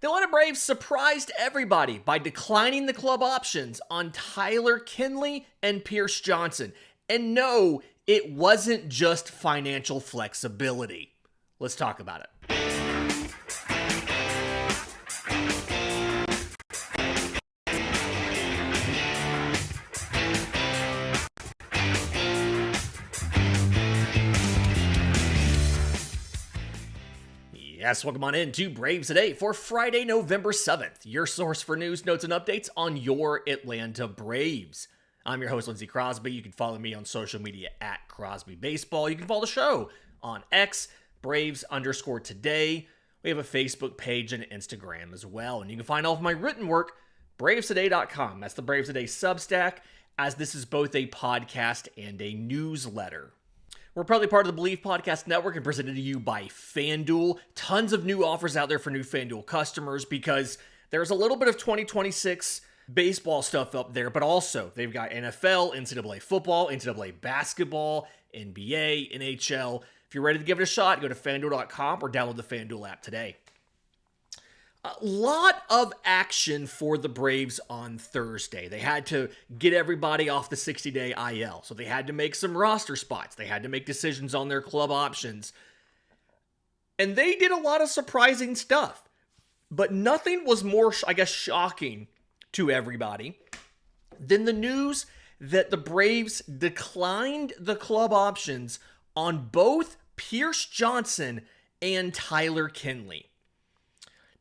The Atlanta Braves surprised everybody by declining the club options on Tyler Kinley and Pierce Johnson. And no, it wasn't just financial flexibility. Let's talk about it. Yes, welcome on in to Braves Today for Friday, November 7th, your source for news, notes, and updates on your Atlanta Braves. I'm your host, Lindsay Crosby. You can follow me on social media at Crosby Baseball. You can follow the show on X, Braves_today. We have a Facebook page and Instagram as well. And you can find all of my written work, bravestoday.com. That's the Braves Today Substack, as this is both a podcast and a newsletter. We're proudly part of the Believe Podcast Network and presented to you by FanDuel. Tons of new offers out there for new FanDuel customers because there's a little bit of 2026 baseball stuff up there, but also they've got NFL, NCAA football, NCAA basketball, NBA, NHL. If you're ready to give it a shot, go to FanDuel.com or download the FanDuel app today. A lot of action for the Braves on Thursday. They had to get everybody off the 60-day IL, so they had to make some roster spots. They had to make decisions on their club options. And they did a lot of surprising stuff. But nothing was more, shocking to everybody than the news that the Braves declined the club options on both Pierce Johnson and Tyler Kinley.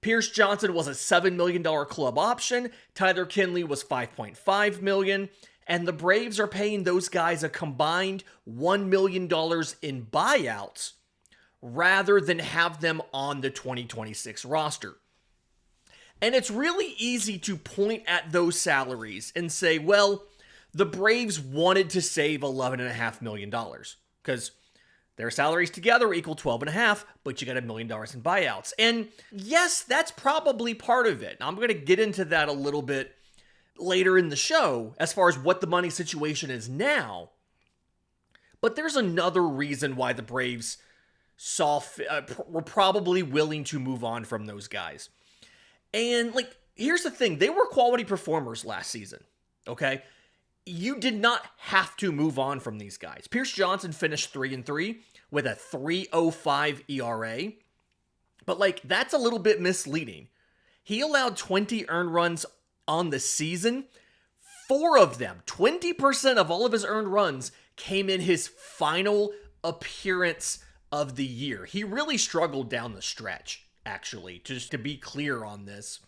Pierce Johnson was a $7 million club option. Tyler Kinley was $5.5 million. And the Braves are paying those guys a combined $1 million in buyouts rather than have them on the 2026 roster. And it's really easy to point at those salaries and say, well, the Braves wanted to save $11.5 million because their salaries together equal $12.5 million, but you got $1 million in buyouts. And yes, that's probably part of it. I'm going to get into that a little bit later in the show as far as what the money situation is now. But there's another reason why the Braves were probably willing to move on from those guys. And here's the thing. They were quality performers last season, okay? You did not have to move on from these guys. Pierce Johnson finished 3-3 with a 3.05 ERA. But that's a little bit misleading. He allowed 20 earned runs on the season. 4 of them, 20% of all of his earned runs, came in his final appearance of the year. He really struggled down the stretch, actually, just to be clear on this.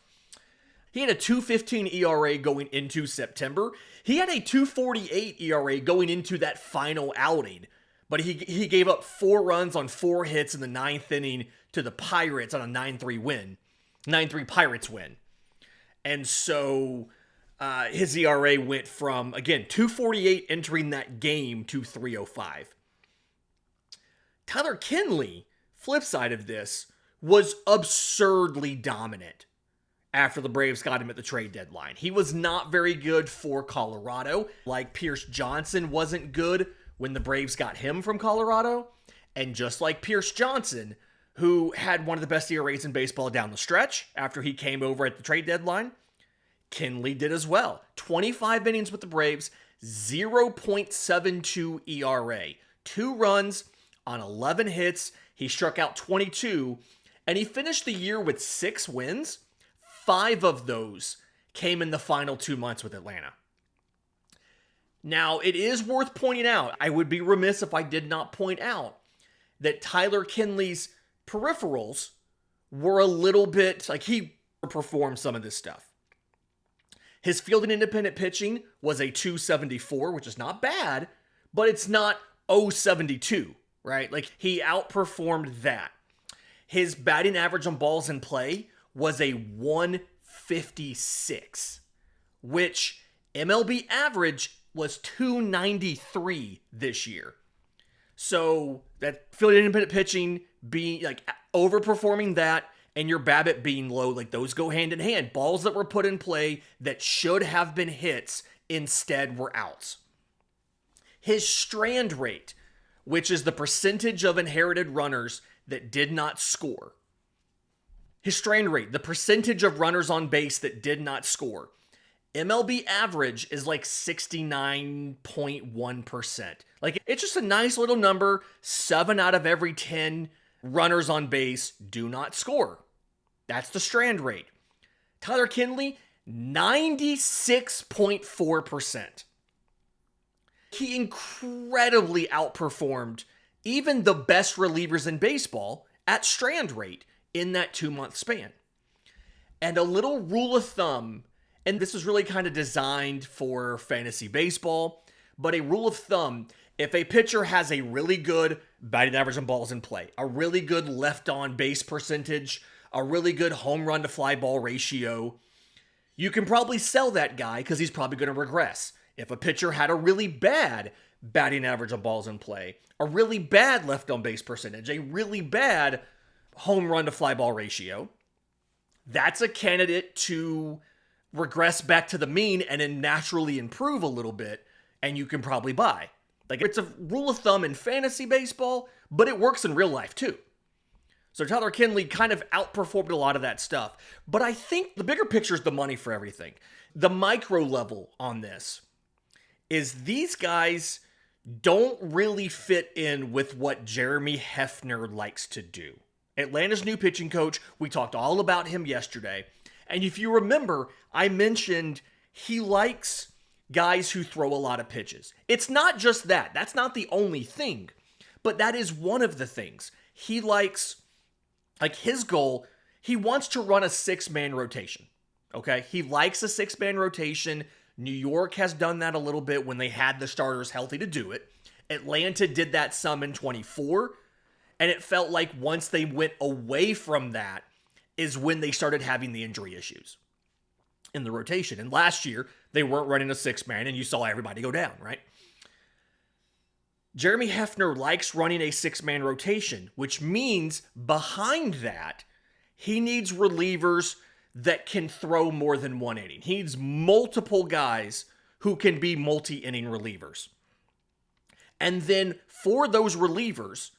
He had a 2.15 ERA going into September. He had a 2.48 ERA going into that final outing. But he gave up 4 runs on 4 hits in the 9th inning to the Pirates on a 9-3 win. 9-3 Pirates win. And so his ERA went from, again, 2.48 entering that game to 3.05. Tyler Kinley, flip side of this, was absurdly dominant after the Braves got him at the trade deadline. He was not very good for Colorado. Like Pierce Johnson wasn't good when the Braves got him from Colorado. And just like Pierce Johnson, who had one of the best ERAs in baseball down the stretch after he came over at the trade deadline, Kinley did as well. 25 innings with the Braves, 0.72 ERA. 2 runs on 11 hits. He struck out 22, and he finished the year with 6 wins. 5 of those came in the final 2 months with Atlanta. Now, it is worth pointing out, I would be remiss if I did not point out, that Tyler Kinley's peripherals were a little bit, he performed some of this stuff. His fielding independent pitching was a 274, which is not bad, but it's not 072, right? He outperformed that. His batting average on balls in play was a 156, which MLB average was 293 this year. So that fielding independent pitching being overperforming that and your BABIP being low, those go hand in hand. Balls that were put in play that should have been hits instead were outs. His strand rate, which is the percentage of inherited runners that did not score, His strand rate, the percentage of runners on base that did not score. MLB average is like 69.1%. Like, it's just a nice little number. 7 out of every 10 runners on base do not score. That's the strand rate. Tyler Kinley, 96.4%. He incredibly outperformed even the best relievers in baseball at strand rate in that 2-month span. And a little rule of thumb, and this is really kind of designed for fantasy baseball, but a rule of thumb, if a pitcher has a really good batting average on balls in play, a really good left on base percentage, a really good home run to fly ball ratio, you can probably sell that guy because he's probably going to regress. If a pitcher had a really bad batting average on balls in play, a really bad left on base percentage, a really bad home run to fly ball ratio, that's a candidate to regress back to the mean and then naturally improve a little bit, and you can probably buy. Like, it's a rule of thumb in fantasy baseball, but it works in real life too. So Tyler Kinley kind of outperformed a lot of that stuff. But I think the bigger picture is the money for everything. The micro level on this is these guys don't really fit in with what Jeremy Hefner likes to do. Atlanta's new pitching coach, we talked all about him yesterday. And if you remember, I mentioned he likes guys who throw a lot of pitches. It's not just that. That's not the only thing. But that is one of the things. He likes, like, his goal, he wants to run a 6-man rotation. Okay? He likes a 6-man rotation. New York has done that a little bit when they had the starters healthy to do it. Atlanta did that some in 24. And it felt like once they went away from that is when they started having the injury issues in the rotation. And last year, they weren't running a 6-man, and you saw everybody go down, right? Jeremy Hefner likes running a 6-man rotation, which means behind that, he needs relievers that can throw more than one inning. He needs multiple guys who can be multi-inning relievers. And then for those relievers,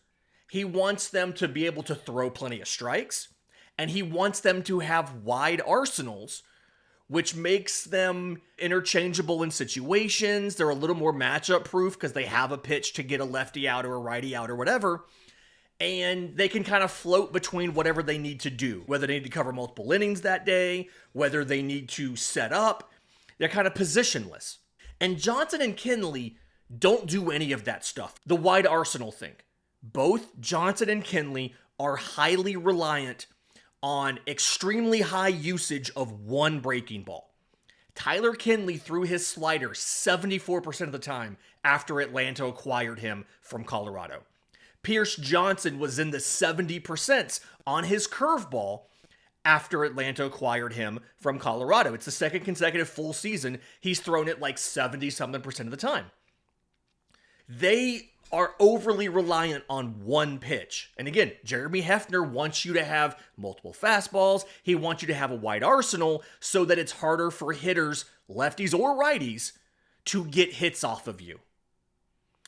he wants them to be able to throw plenty of strikes, and he wants them to have wide arsenals, which makes them interchangeable in situations. They're a little more matchup proof because they have a pitch to get a lefty out or a righty out or whatever. And they can kind of float between whatever they need to do, whether they need to cover multiple innings that day, whether they need to set up. They're kind of positionless. And Johnson and Kinley don't do any of that stuff. The wide arsenal thing. Both Johnson and Kinley are highly reliant on extremely high usage of one breaking ball. Tyler Kinley threw his slider 74% of the time after Atlanta acquired him from Colorado. Pierce Johnson was in the 70% on his curveball after Atlanta acquired him from Colorado. It's the second consecutive full season he's thrown it like 70-something% of the time. They are overly reliant on one pitch. And again, Jeremy Hefner wants you to have multiple fastballs. He wants you to have a wide arsenal so that it's harder for hitters, lefties or righties, to get hits off of you.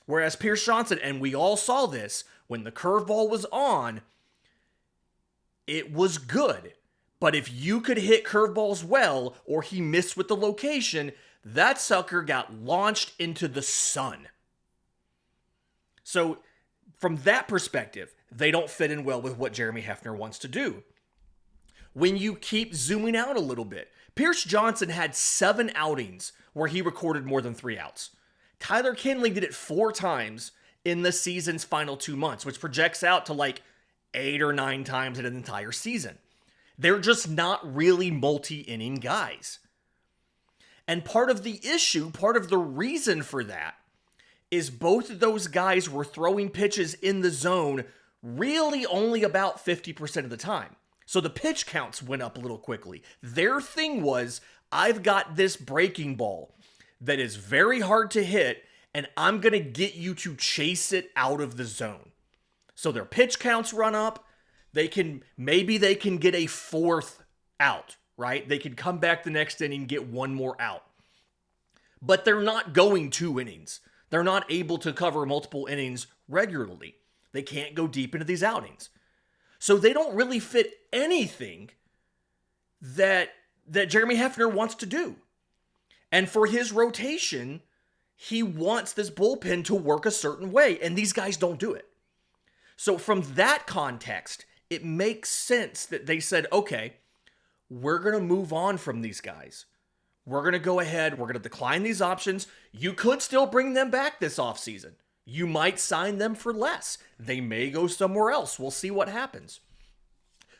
Whereas Pierce Johnson, and we all saw this, when the curveball was on, it was good. But if you could hit curveballs well, or he missed with the location, that sucker got launched into the sun. So from that perspective, they don't fit in well with what Jeremy Hefner wants to do. When you keep zooming out a little bit, Pierce Johnson had 7 outings where he recorded more than 3 outs. Tyler Kinley did it 4 times in the season's final 2 months, which projects out to like 8 or 9 times in an entire season. They're just not really multi-inning guys. And part of the issue, part of the reason for that, is both of those guys were throwing pitches in the zone really only about 50% of the time. So the pitch counts went up a little quickly. Their thing was, I've got this breaking ball that is very hard to hit, and I'm going to get you to chase it out of the zone. So their pitch counts run up. Maybe they can get a 4th out, right? They can come back the next inning, get 1 more out. But they're not going 2 innings. They're not able to cover multiple innings regularly. They can't go deep into these outings. So they don't really fit anything that Jeremy Hefner wants to do. And for his rotation, he wants this bullpen to work a certain way, and these guys don't do it. So from that context, it makes sense that they said, okay, we're going to move on from these guys. We're going to go ahead. We're going to decline these options. You could still bring them back this offseason. You might sign them for less. They may go somewhere else. We'll see what happens.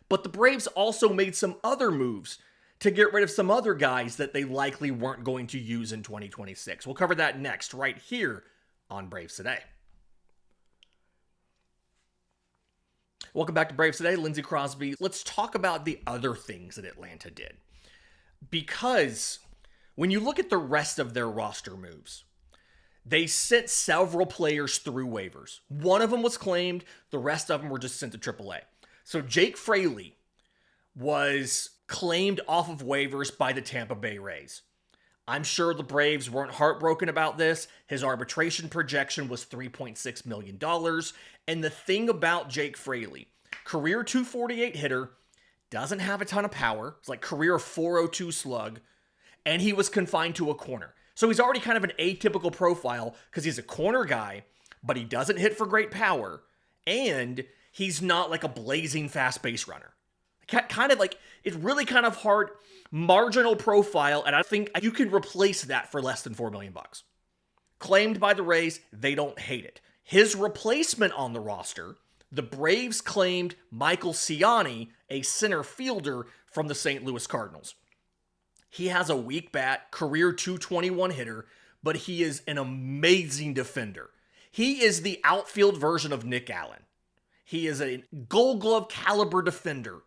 But the Braves also made some other moves to get rid of some other guys that they likely weren't going to use in 2026. We'll cover that next, right here on Braves Today. Welcome back to Braves Today. Lindsay Crosby. Let's talk about the other things that Atlanta did. Because when you look at the rest of their roster moves, they sent several players through waivers. One of them was claimed. The rest of them were just sent to AAA. So Jake Fraley was claimed off of waivers by the Tampa Bay Rays. I'm sure the Braves weren't heartbroken about this. His arbitration projection was $3.6 million. And the thing about Jake Fraley, career 248 hitter, doesn't have a ton of power. It's like career 402 slug. And he was confined to a corner. So he's already kind of an atypical profile because he's a corner guy, but he doesn't hit for great power. And he's not like a blazing fast base runner. Kind of like, it's really kind of hard, marginal profile, and I think you can replace that for less than $4 million. Claimed by the Rays, they don't hate it. His replacement on the roster, the Braves claimed Michael Siani, a center fielder from the St. Louis Cardinals. He has a weak bat, career 221 hitter, but he is an amazing defender. He is the outfield version of Nick Allen. He is a Gold Glove caliber defender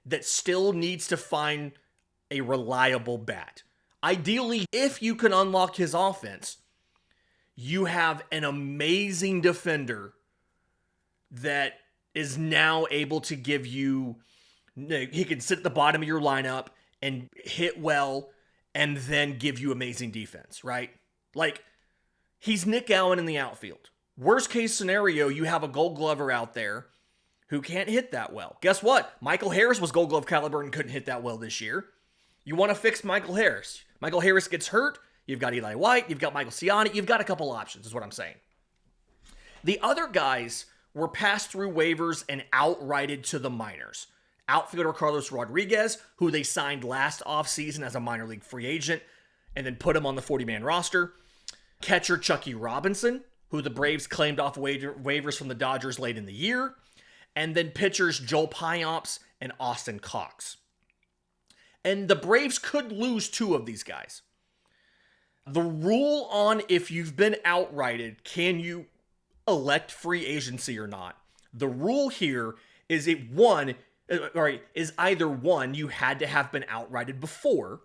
that still needs to find a reliable bat. Ideally, if you can unlock his offense, you have an amazing defender that is now able to give you, he can sit at the bottom of your lineup and hit well and then give you amazing defense, right? Like, he's Nick Allen in the outfield. Worst case scenario, you have a Gold Glover out there who can't hit that well. Guess what? Michael Harris was Gold Glove caliber and couldn't hit that well this year. You want to fix Michael Harris. Michael Harris gets hurt. You've got Eli White. You've got Michael Siani. You've got a couple options is what I'm saying. The other guys were passed through waivers and outrighted to the minors. Outfielder Carlos Rodriguez, who they signed last offseason as a minor league free agent and then put him on the 40-man roster. Catcher Chucky Robinson, who the Braves claimed off waivers from the Dodgers late in the year. And then pitchers Joel Payamps and Austin Cox. And the Braves could lose two of these guys. The rule on if you've been outrighted, can you elect free agency or not? The rule here is either one, you had to have been outrighted before,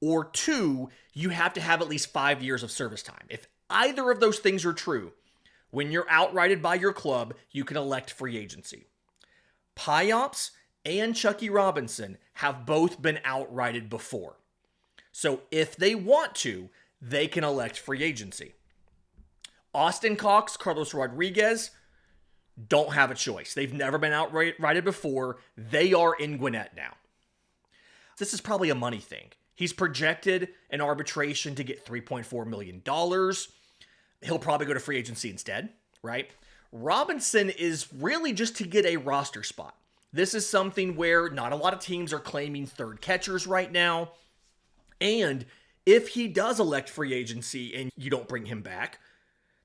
or two, you have to have at least 5 years of service time. If either of those things are true, when you're outrighted by your club, you can elect free agency. Payamps and Chucky Robinson have both been outrighted before. So if they want to, they can elect free agency. Austin Cox, Carlos Rodriguez don't have a choice. They've never been outrighted before. They are in Gwinnett now. This is probably a money thing. He's projected an arbitration to get $3.4 million. He'll probably go to free agency instead, right? Robinson is really just to get a roster spot. This is something where not a lot of teams are claiming third catchers right now. And if he does elect free agency and you don't bring him back,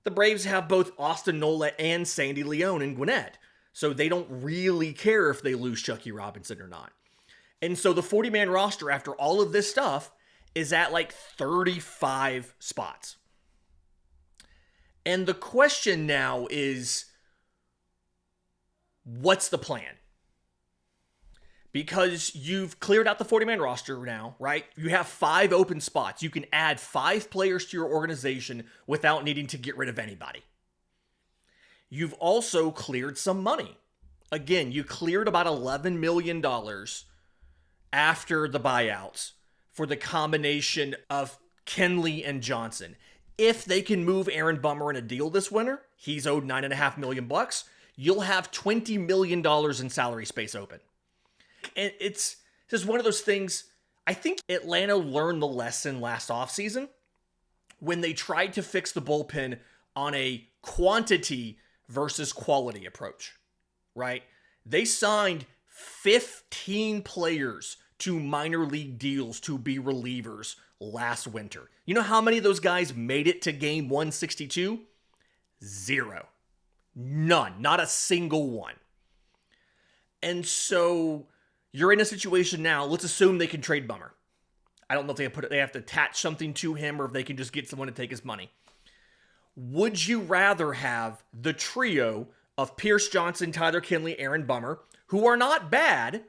the Braves have both Austin Nola and Sandy Leone in Gwinnett. So they don't really care if they lose Chucky Robinson or not. And so the 40-man roster, after all of this stuff, is at like 35 spots. And the question now is, what's the plan? Because you've cleared out the 40-man roster now, right? You have 5 open spots. You can add 5 players to your organization without needing to get rid of anybody. You've also cleared some money. Again, you cleared about $11 million after the buyouts for the combination of Kinley and Johnson. If they can move Aaron Bummer in a deal this winter, he's owed $9.5 million. you'll have $20 million in salary space open. And it's just one of those things. I think Atlanta learned the lesson last offseason when they tried to fix the bullpen on a quantity versus quality approach, right? They signed 15 players to minor league deals to be relievers last winter. You know how many of those guys made it to game 162? 0. None. Not a single one. And so you're in a situation now, let's assume they can trade Bummer. I don't know if they have to attach something to him or if they can just get someone to take his money. Would you rather have the trio of Pierce Johnson, Tyler Kinley, Aaron Bummer, who are not bad?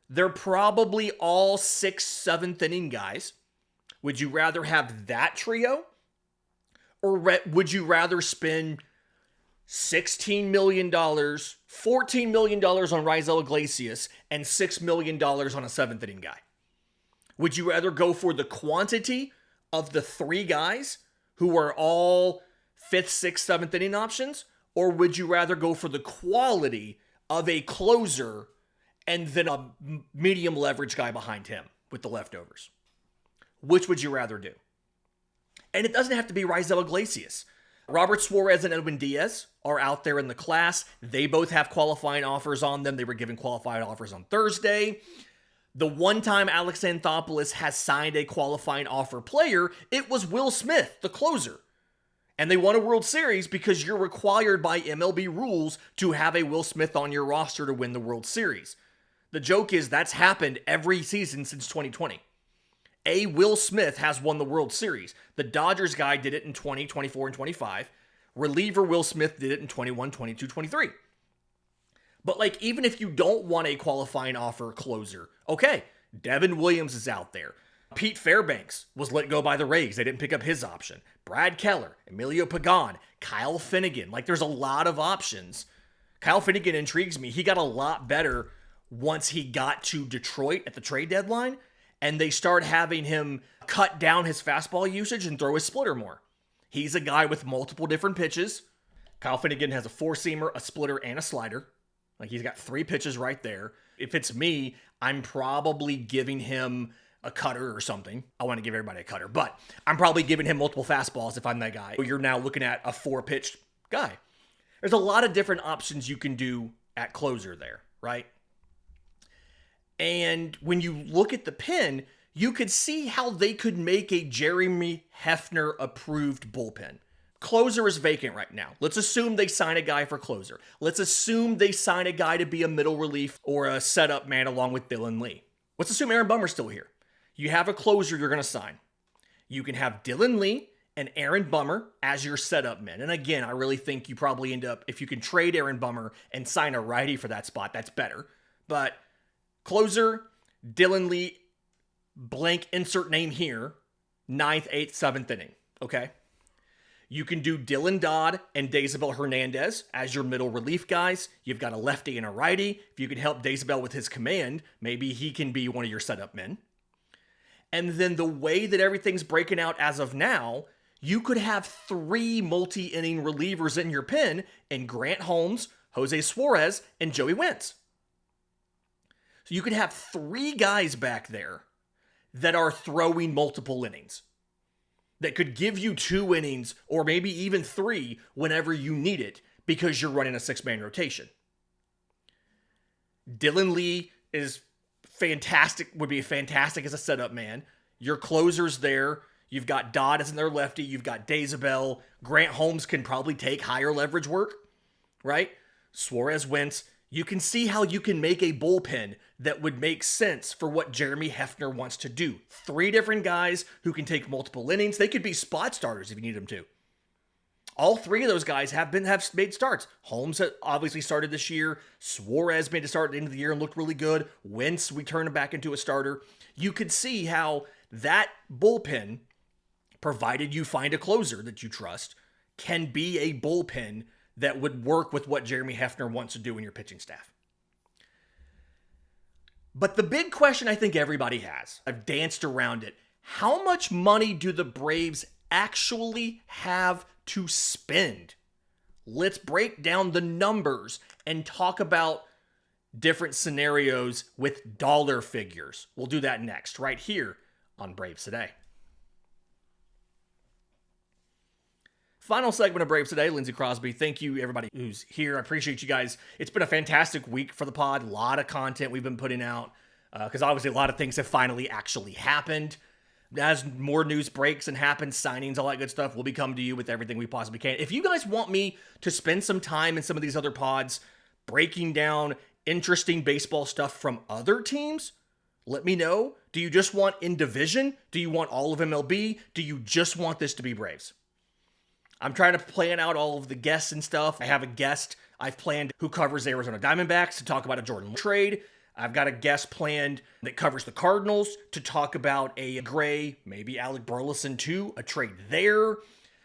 They're probably all 6th, 7th inning guys. Would you rather have that trio? Or would you rather spend $16 million, $14 million on Raisel Iglesias, and $6 million on a 7th inning guy? Would you rather go for the quantity of the 3 guys who are all 5th, 6th, 7th inning options? Or would you rather go for the quality of a closer and then a medium leverage guy behind him with the leftovers? Which would you rather do? And it doesn't have to be Raisel Iglesias. Robert Suarez and Edwin Diaz are out there in the class. They both have qualifying offers on them. They were given qualifying offers on Thursday. The one time Alex Anthopoulos has signed a qualifying offer player, it was Will Smith, the closer. And they won a World Series because you're required by MLB rules to have a Will Smith on your roster to win the World Series. The joke is that's happened every season since 2020. A Will Smith has won the World Series. The Dodgers guy did it in 20, 24, and 25. Reliever Will Smith did it in 21, 22, 23. But even if you don't want a qualifying offer closer, okay, Devin Williams is out there. Pete Fairbanks was let go by the Rays. They didn't pick up his option. Brad Keller, Emilio Pagan, Kyle Finnegan. There's a lot of options. Kyle Finnegan intrigues me. He got a lot better once he got to Detroit at the trade deadline, and they start having him cut down his fastball usage and throw his splitter more. He's a guy with multiple different pitches. Kyle Finnegan has a 4-seamer, a splitter, and a slider. He's got 3 pitches right there. If it's me, I'm probably giving him a cutter or something. I want to give everybody a cutter, but I'm probably giving him multiple fastballs if I'm that guy. You're now looking at a 4-pitch guy. There's a lot of different options you can do at closer there, right? And when you look at the pen, you could see how they could make a Jeremy Hefner approved bullpen. Closer is vacant right now. Let's assume they sign a guy for closer. Let's assume they sign a guy to be a middle relief or a setup man along with Dylan Lee. Let's assume Aaron Bummer's still here. You have a closer you're going to sign. You can have Dylan Lee and Aaron Bummer as your setup men. And again, I really think you probably end up, if you can trade Aaron Bummer and sign a righty for that spot, that's better. But closer, Dylan Lee, blank insert name here, 9th, 8th, 7th inning. Okay? You can do Dylan Dodd and Daysabel Hernandez as your middle relief guys. You've got a lefty and a righty. If you can help Daysabel with his command, maybe he can be one of your setup men. And then the way that everything's breaking out as of now, you could have 3 multi-inning relievers in your pen in Grant Holmes, Jose Suarez, and Joey Wentz. So you could have 3 guys back there that are throwing multiple innings, that could give you 2 innings or maybe even 3 whenever you need it because you're running a 6-man rotation. Dylan Lee is fantastic, would be fantastic as a setup man. Your closer's there. You've got Dodd as in their lefty. You've got Daysabel. Grant Holmes can probably take higher leverage work, right? Suarez, Wentz. You can see how you can make a bullpen that would make sense for what Jeremy Hefner wants to do. 3 different guys who can take multiple innings. They could be spot starters if you need them to. All 3 of those guys have made starts. Holmes obviously started this year. Suarez made a start at the end of the year and looked really good. Wentz, we turned him back into a starter. You could see how that bullpen, provided you find a closer that you trust, can be a bullpen that would work with what Jeremy Hefner wants to do in your pitching staff. But the big question I think everybody has, I've danced around it, how much money do the Braves actually have to spend Let's break down the numbers and talk about different scenarios with dollar figures. We'll do that next, right here on Braves Today. Final segment of Braves Today, Lindsay Crosby. Thank you, everybody who's here. I appreciate you guys. It's been a fantastic week for the pod. A lot of content we've been putting out because obviously a lot of things have finally actually happened. As more news breaks and happens, signings, all that good stuff, we'll be coming to you with everything we possibly can. If you guys want me to spend some time in some of these other pods breaking down interesting baseball stuff from other teams, let me know. Do you just want in division? Do you want all of MLB? Do you just want this to be Braves? I'm trying to plan out all of the guests and stuff. I have a guest I've planned who covers the Arizona Diamondbacks to talk about a Jordan trade. I've got a guest planned that covers the Cardinals to talk about a Gray, maybe Alec Burleson too, a trade there.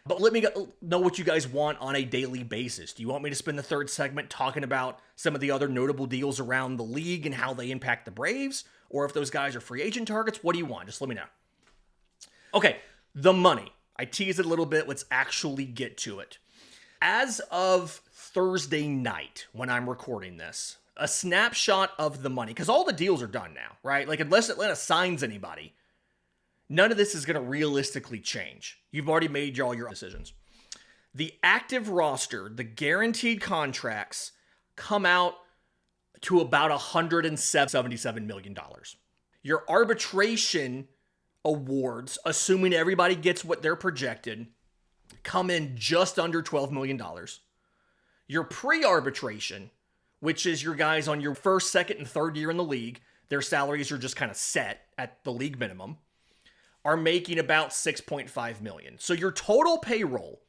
But let me know what you guys want on a daily basis. Do you want me to spend the third segment talking about some of the other notable deals around the league and how they impact the Braves? Or if those guys are free agent targets, what do you want? Just let me know. Okay, the money. I teased it a little bit. Let's actually get to it. As of Thursday night, when I'm recording this, a snapshot of the money, because all the deals are done now, right? Like, unless Atlanta signs anybody, none of this is going to realistically change. You've already made all your decisions. The active roster, the guaranteed contracts, come out to about $177 million. Your arbitration awards, assuming everybody gets what they're projected, come in just under $12 million. Your pre-arbitration, which is your guys on your first, second, and third year in the league, their salaries are just kind of set at the league minimum, are making about $6.5 million. So your total payroll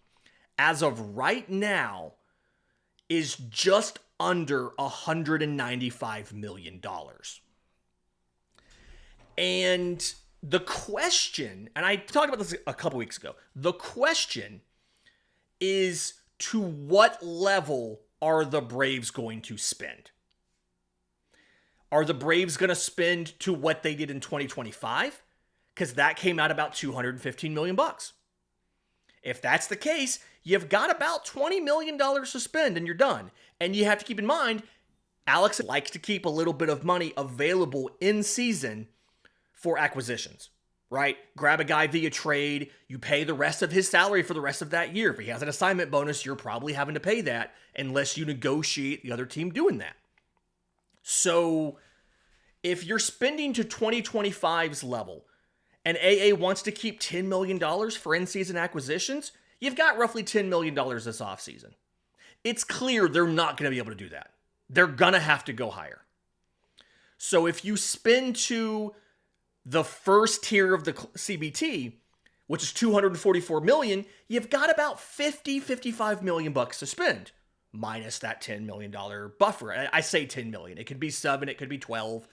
as of right now is just under $195 million. And the question, and I talked about this a couple weeks ago, the question is, to what level are the Braves going to spend? Are the Braves going to spend to what they did in 2025? Because that came out about $215 million. If that's the case, you've got about $20 million to spend and you're done. And you have to keep in mind, Alex likes to keep a little bit of money available in season for acquisitions, right? Grab a guy via trade, you pay the rest of his salary for the rest of that year. If he has an assignment bonus, you're probably having to pay that unless you negotiate the other team doing that. So if you're spending to 2025's level and AA wants to keep $10 million for in-season acquisitions, you've got roughly $10 million this offseason. It's clear they're not going to be able to do that. They're going to have to go higher. So if you spend to the first tier of the CBT, which is $244 million, you've got about $55 million to spend, minus that $10 million buffer. I say $10 million. It could be 7, it could be 12.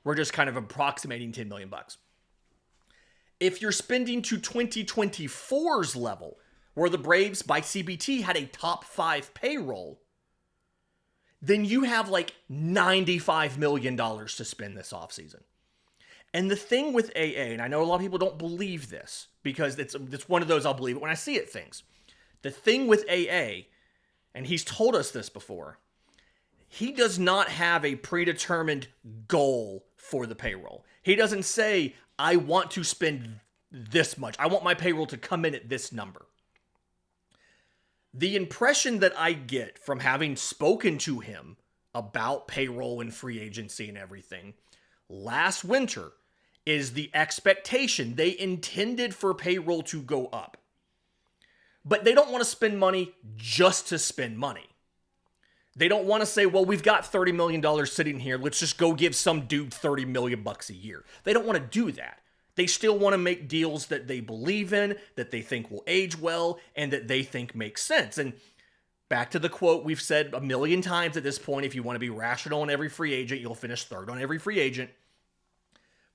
We're just kind of approximating $10 million. If you're spending to 2024's level, where the Braves by CBT had a top 5 payroll, then you have like $95 million to spend this offseason. And the thing with AA, and I know a lot of people don't believe this because it's one of those I'll believe it when I see it things. The thing with AA, and he's told us this before, he does not have a predetermined goal for the payroll. He doesn't say, I want to spend this much. I want my payroll to come in at this number. The impression that I get from having spoken to him about payroll and free agency and everything last winter is the expectation they intended for payroll to go up. But they don't want to spend money just to spend money. They don't want to say, well, we've got $30 million sitting here. Let's just go give some dude $30 million a year. They don't want to do that. They still want to make deals that they believe in, that they think will age well, and that they think make sense. And back to the quote we've said a million times at this point, if you want to be rational on every free agent, you'll finish third on every free agent.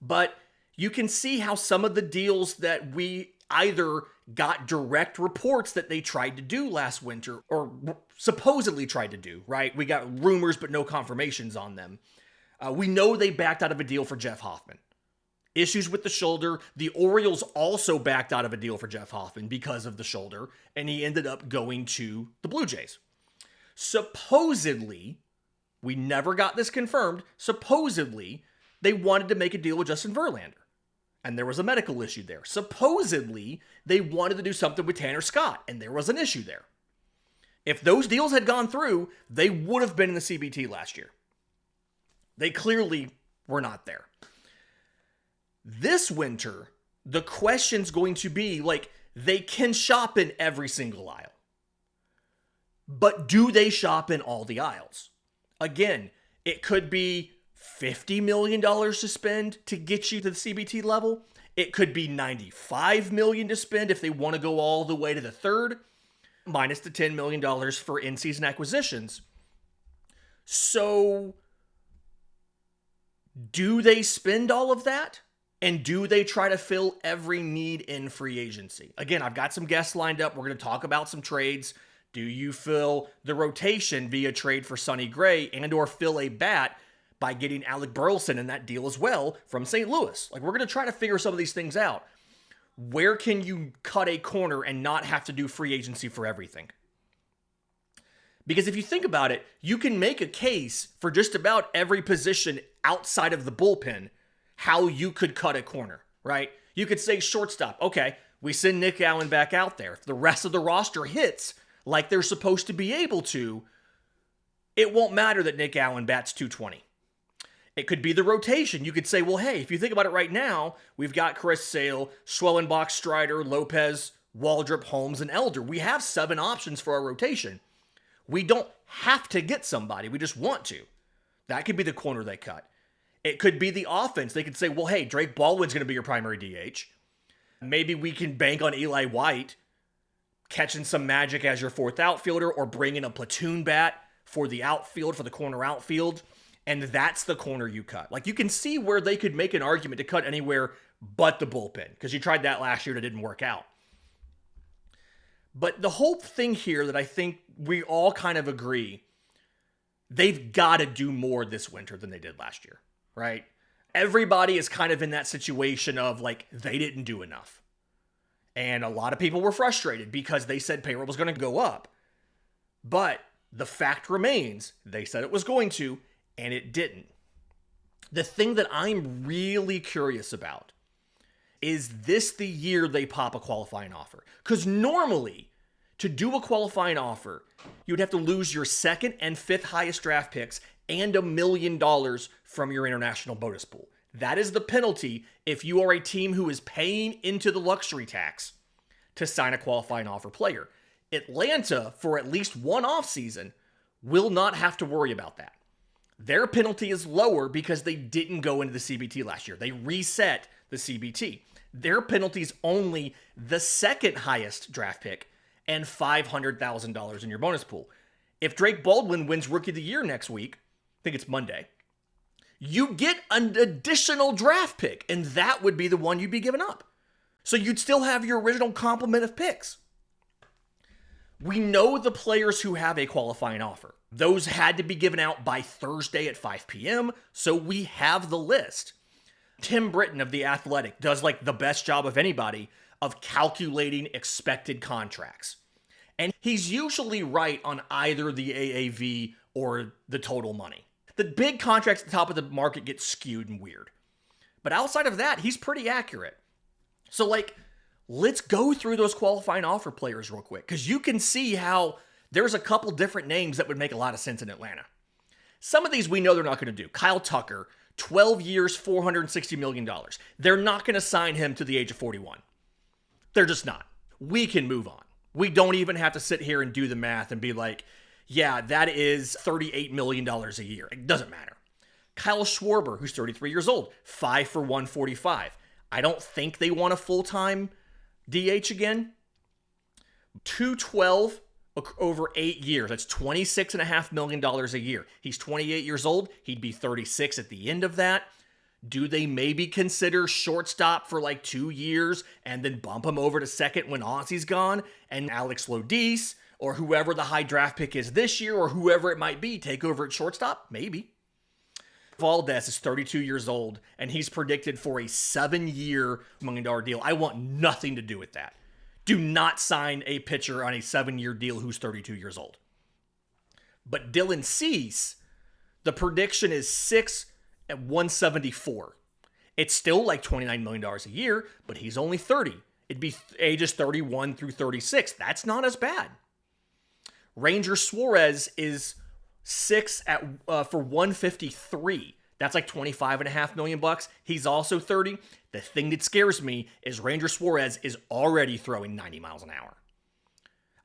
But you can see how some of the deals that we either got direct reports that they tried to do last winter, or supposedly tried to do, right? We got rumors but no confirmations on them. We know they backed out of a deal for Jeff Hoffman. Issues with the shoulder. The Orioles also backed out of a deal for Jeff Hoffman because of the shoulder, and he ended up going to the Blue Jays. Supposedly, we never got this confirmed, supposedly, they wanted to make a deal with Justin Verlander. And there was a medical issue there. Supposedly, they wanted to do something with Tanner Scott, and there was an issue there. If those deals had gone through, they would have been in the CBT last year. They clearly were not there. This winter, the question's going to be, like, they can shop in every single aisle. But do they shop in all the aisles? Again, it could be $50 million to spend to get you to the CBT level. It could be $95 million to spend if they want to go all the way to the third, minus the $10 million for in-season acquisitions. So, do they spend all of that? And do they try to fill every need in free agency? Again, I've got some guests lined up. We're going to talk about some trades. Do you fill the rotation via trade for Sonny Gray and or fill a bat by getting Alec Burleson in that deal as well from St. Louis? Like, we're going to try to figure some of these things out. Where can you cut a corner and not have to do free agency for everything? Because if you think about it, you can make a case for just about every position outside of the bullpen how you could cut a corner, right? You could say shortstop. Okay, we send Nick Allen back out there. If the rest of the roster hits like they're supposed to be able to, it won't matter that Nick Allen bats .220. It could be the rotation. You could say, well, hey, if you think about it right now, we've got Chris Sale, Schwellenbach, Strider, Lopez, Waldrop, Holmes, and Elder. We have 7 options for our rotation. We don't have to get somebody. We just want to. That could be the corner they cut. It could be the offense. They could say, well, hey, Drake Baldwin's going to be your primary DH. Maybe we can bank on Eli White catching some magic as your 4th outfielder, or bring in a platoon bat for the outfield, for the corner outfield. And that's the corner you cut. Like, you can see where they could make an argument to cut anywhere but the bullpen, because you tried that last year and it didn't work out. But the whole thing here that I think we all kind of agree, they've got to do more this winter than they did last year, right? Everybody is kind of in that situation of, like, they didn't do enough. And a lot of people were frustrated because they said payroll was going to go up. But the fact remains, they said it was going to, and it didn't. The thing that I'm really curious about, is this the year they pop a qualifying offer? Because normally, to do a qualifying offer, you would have to lose your 2nd and 5th highest draft picks and $1 million from your international bonus pool. That is the penalty if you are a team who is paying into the luxury tax to sign a qualifying offer player. Atlanta, for at least one offseason, will not have to worry about that. Their penalty is lower because they didn't go into the CBT last year. They reset the CBT. Their penalty is only the 2nd highest draft pick and $500,000 in your bonus pool. If Drake Baldwin wins Rookie of the Year next week, I think it's Monday, you get an additional draft pick, and that would be the one you'd be giving up. So you'd still have your original complement of picks. We know the players who have a qualifying offer. Those had to be given out by Thursday at 5 p.m., so we have the list. Tim Britton of The Athletic does, like, the best job of anybody of calculating expected contracts. And he's usually right on either the AAV or the total money. The big contracts at the top of the market get skewed and weird. But outside of that, he's pretty accurate. So, like, let's go through those qualifying offer players real quick, because you can see how there's a couple different names that would make a lot of sense in Atlanta. Some of these we know they're not going to do. Kyle Tucker, 12 years, $460 million. They're not going to sign him to the age of 41. They're just not. We can move on. We don't even have to sit here and do the math and be like, yeah, that is $38 million a year. It doesn't matter. Kyle Schwarber, who's 33 years old, 5 for $145. I don't think they want a full-time DH again. 212 over 8 years. That's $26.5 million a year. He's 28 years old. He'd be 36 at the end of that. Do they maybe consider shortstop for like 2 years and then bump him over to second when Ozzy's gone, and Alex Lodice or whoever the high draft pick is this year or whoever it might be take over at shortstop? Maybe. Valdez is 32 years old, and he's predicted for a 7-year $1 million deal. I want nothing to do with that. Do not sign a pitcher on a 7-year deal who's 32 years old. But Dylan Cease, the prediction is 6 at 174. It's still like $29 million a year, but he's only 30. It'd be ages 31 through 36. That's not as bad. Ranger Suarez is 6 at for 153. That's like $25.5 million. He's also 30. The thing that scares me is Ranger Suarez is already throwing 90 miles an hour.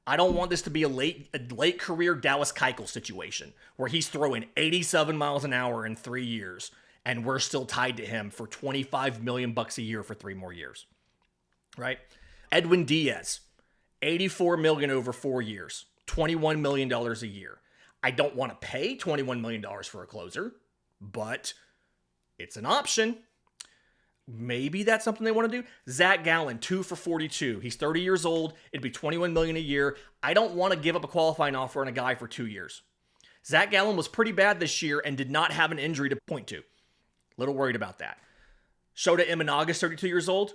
I don't want this to be a late career Dallas Keuchel situation where he's throwing 87 miles an hour in 3 years and we're still tied to him for $25 million a year for 3 more years. Right? Edwin Diaz, $84 million over 4 years, $21 million a year. I don't want to pay $21 million for a closer, but it's an option. Maybe that's something they want to do. Zach Gallen, 2 for 42. He's 30 years old. It'd be $21 million a year. I don't want to give up a qualifying offer on a guy for 2 years. Zach Gallen was pretty bad this year and did not have an injury to point to. Little worried about that. Shota Imanaga, 32 years old.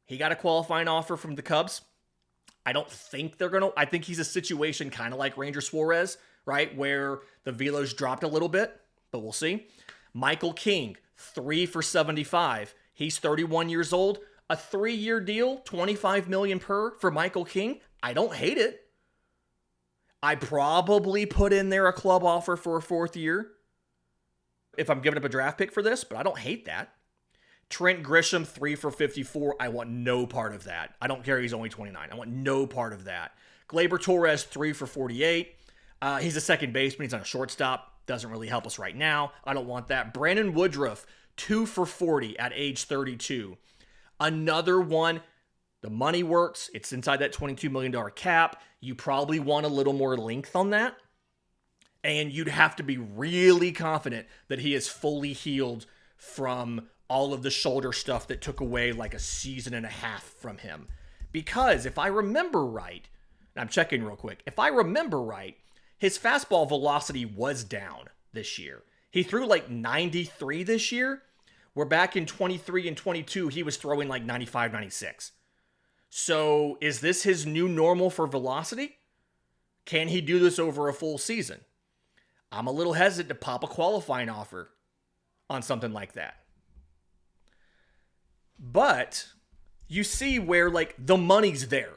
He got a qualifying offer from the Cubs. I don't think they're going to. I think he's a situation kind of like Ranger Suarez, right? Where the velos dropped a little bit, but we'll see. Michael King, 3 for 75. He's 31 years old. A 3-year deal, $25 million per for Michael King. I don't hate it. I probably put in there a club offer for a 4th year if I'm giving up a draft pick for this, but I don't hate that. Trent Grisham, 3 for 54. I want no part of that. I don't care he's only 29. I want no part of that. Gleyber Torres, 3 for 48. He's a second baseman. He's on a shortstop. Doesn't really help us right now. I don't want that. Brandon Woodruff, 2 for 40 at age 32. Another one. The money works. It's inside that $22 million cap. You probably want a little more length on that. And you'd have to be really confident that he is fully healed from all of the shoulder stuff that took away like a season and a half from him. Because if I remember right, and I'm checking real quick, if I remember right, his fastball velocity was down this year. He threw like 93 this year, where back in 23 and 22, he was throwing like 95, 96. So is this his new normal for velocity? Can he do this over a full season? I'm a little hesitant to pop a qualifying offer on something like that. But you see where like the money's there.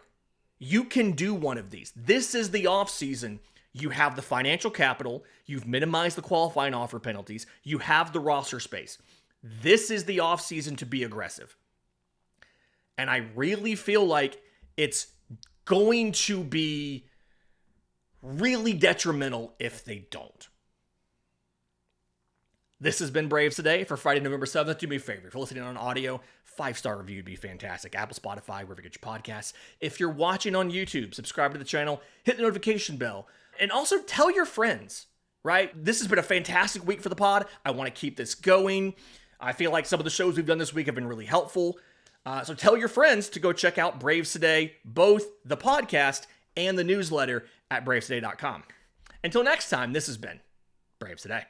You can do one of these. This is the offseason. You have the financial capital. You've minimized the qualifying offer penalties. You have the roster space. This is the offseason to be aggressive. And I really feel like it's going to be really detrimental if they don't. This has been Braves Today for Friday, November 7th. Do me a favor. If you're listening on audio, 5-star review would be fantastic. Apple, Spotify, wherever you get your podcasts. If you're watching on YouTube, subscribe to the channel, hit the notification bell, and also tell your friends, right? This has been a fantastic week for the pod. I want to keep this going. I feel like some of the shows we've done this week have been really helpful. So tell your friends to go check out Braves Today, both the podcast and the newsletter at bravestoday.com. Until next time, this has been Braves Today.